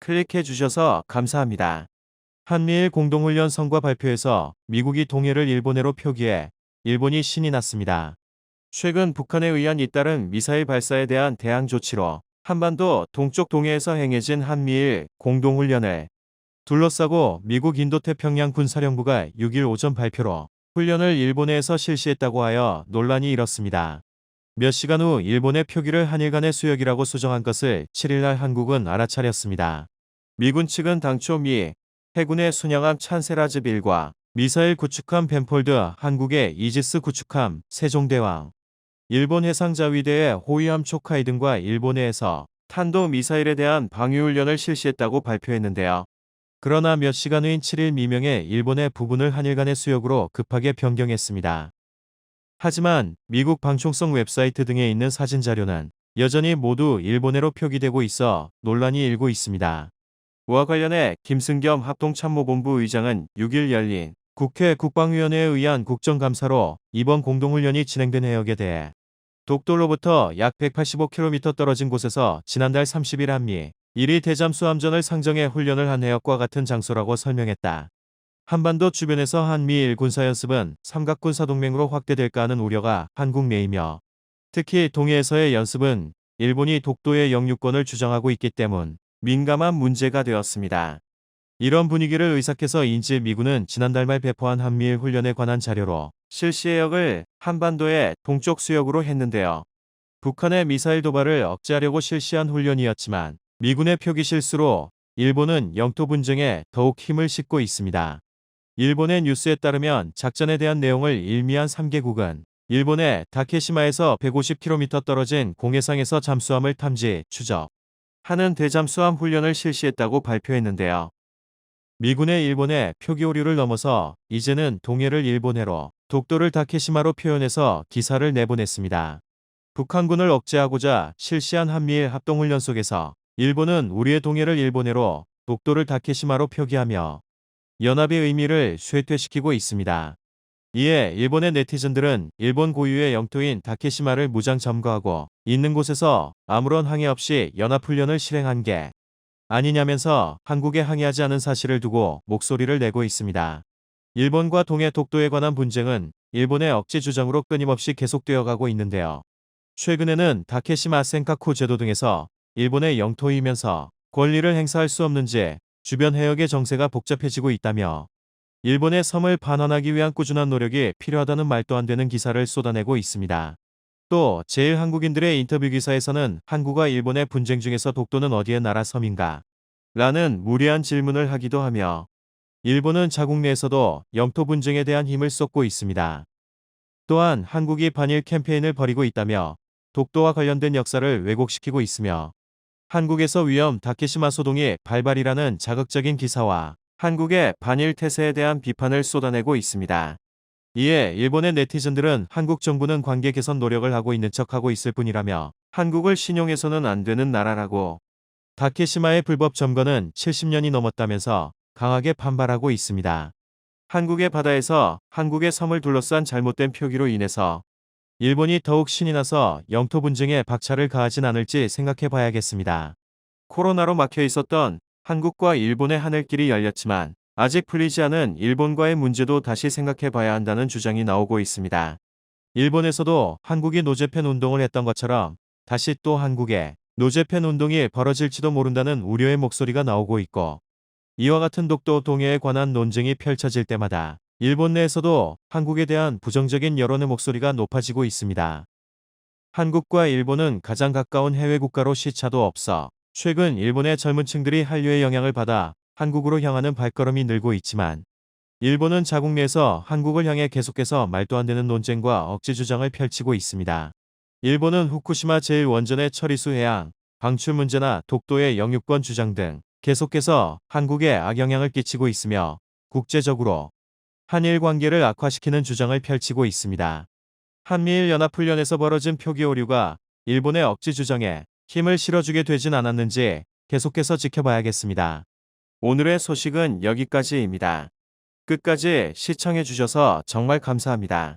클릭해 주셔서 감사합니다. 한미일 공동훈련 성과 발표에서 미국이 동해를 일본해로 표기해 일본이 신이 났습니다. 최근 북한에 의한 잇따른 미사일 발사에 대한 대항 조치로 한반도 동쪽 동해에서 행해진 한미일 공동훈련을 둘러싸고 미국 인도태평양 군사령부가 6일 오전 발표로 훈련을 일본해에서 실시했다고 하여 논란이 일었습니다. 몇 시간 후 일본의 표기를 한일 간의 수역이라고 수정한 것을 7일날 한국은 알아차렸습니다. 미군 측은 당초 미 해군의 순양함 찬세라즈 빌과 미사일 구축함 벤폴드, 한국의 이지스 구축함 세종대왕, 일본 해상자위대의 호위함 초카이 등과 일본해에서 탄도미사일에 대한 방위훈련을 실시했다고 발표했는데요. 그러나 몇 시간 후인 7일 미명에 일본의 부분을 한일 간의 수역으로 급하게 변경했습니다. 하지만 미국 방송성 웹사이트 등에 있는 사진자료는 여전히 모두 일본해로 표기되고 있어 논란이 일고 있습니다. 이와 관련해 김승겸 합동참모본부 의장은 6일 열린 국회 국방위원회에 의한 국정감사로 이번 공동훈련이 진행된 해역에 대해 독도로부터 약 185km 떨어진 곳에서 지난달 30일 한미 1위 대잠수함전을 상정해 훈련을 한 해역과 같은 장소라고 설명했다. 한반도 주변에서 한미일 군사연습은 삼각군사동맹으로 확대될까 하는 우려가 한국 내이며 특히 동해에서의 연습은 일본이 독도의 영유권을 주장하고 있기 때문 민감한 문제가 되었습니다. 이런 분위기를 의식해서 인지 미군은 지난달 말 배포한 한미일 훈련에 관한 자료로 실시 해역을 한반도의 동쪽 수역으로 했는데요. 북한의 미사일 도발을 억제하려고 실시한 훈련이었지만 미군의 표기 실수로 일본은 영토 분쟁에 더욱 힘을 싣고 있습니다. 일본의 뉴스에 따르면 작전에 대한 내용을 일미한 3개국은 일본의 다케시마에서 150km 떨어진 공해상에서 잠수함을 탐지, 추적 하는 대잠수함 훈련을 실시했다고 발표했는데요. 미군의 일본의 표기 오류를 넘어서 이제는 동해를 일본해로, 독도를 다케시마로 표현해서 기사를 내보냈습니다. 북한군을 억제하고자 실시한 한미일 합동훈련 속에서 일본은 우리의 동해를 일본해로, 독도를 다케시마로 표기하며 연합의 의미를 쇠퇴시키고 있습니다. 이에 일본의 네티즌들은 일본 고유의 영토인 다케시마를 무장 점거하고 있는 곳에서 아무런 항의 없이 연합훈련을 실행한 게 아니냐면서 한국에 항의하지 않은 사실을 두고 목소리를 내고 있습니다. 일본과 동해 독도에 관한 분쟁은 일본의 억지 주장으로 끊임없이 계속되어 가고 있는데요. 최근에는 다케시마 센카쿠 제도 등에서 일본의 영토이면서 권리를 행사할 수 없는 채 주변 해역의 정세가 복잡해지고 있다며 일본의 섬을 반환하기 위한 꾸준한 노력이 필요하다는 말도 안 되는 기사를 쏟아내고 있습니다. 또 제1한국인들의 인터뷰 기사에서는 한국과 일본의 분쟁 중에서 독도는 어디의 나라 섬인가? 라는 무리한 질문을 하기도 하며 일본은 자국 내에서도 영토 분쟁에 대한 힘을 쏟고 있습니다. 또한 한국이 반일 캠페인을 벌이고 있다며 독도와 관련된 역사를 왜곡시키고 있으며 한국에서 위험 다케시마 소동이 발발이라는 자극적인 기사와 한국의 반일 태세에 대한 비판을 쏟아내고 있습니다. 이에 일본의 네티즌들은 한국 정부는 관계 개선 노력을 하고 있는 척하고 있을 뿐이라며 한국을 신용해서는 안 되는 나라라고 다케시마의 불법 점거는 70년이 넘었다면서 강하게 반발하고 있습니다. 한국의 바다에서 한국의 섬을 둘러싼 잘못된 표기로 인해서 일본이 더욱 신이 나서 영토 분쟁에 박차를 가하진 않을지 생각해 봐야겠습니다. 코로나로 막혀 있었던 한국과 일본의 하늘길이 열렸지만 아직 풀리지 않은 일본과의 문제도 다시 생각해 봐야 한다는 주장이 나오고 있습니다. 일본에서도 한국이 노제팬 운동을 했던 것처럼 다시 또 한국에 노제팬 운동이 벌어질지도 모른다는 우려의 목소리가 나오고 있고 이와 같은 독도 동해에 관한 논쟁이 펼쳐질 때마다 일본 내에서도 한국에 대한 부정적인 여론의 목소리가 높아지고 있습니다. 한국과 일본은 가장 가까운 해외 국가로 시차도 없어 최근 일본의 젊은 층들이 한류의 영향을 받아 한국으로 향하는 발걸음이 늘고 있지만 일본은 자국 내에서 한국을 향해 계속해서 말도 안 되는 논쟁과 억지 주장을 펼치고 있습니다. 일본은 후쿠시마 제1원전의 처리수 해양, 방출 문제나 독도의 영유권 주장 등 계속해서 한국에 악영향을 끼치고 있으며 국제적으로 한일 관계를 악화시키는 주장을 펼치고 있습니다. 한미일 연합훈련에서 벌어진 표기 오류가 일본의 억지 주장에 힘을 실어주게 되진 않았는지 계속해서 지켜봐야겠습니다. 오늘의 소식은 여기까지입니다. 끝까지 시청해주셔서 정말 감사합니다.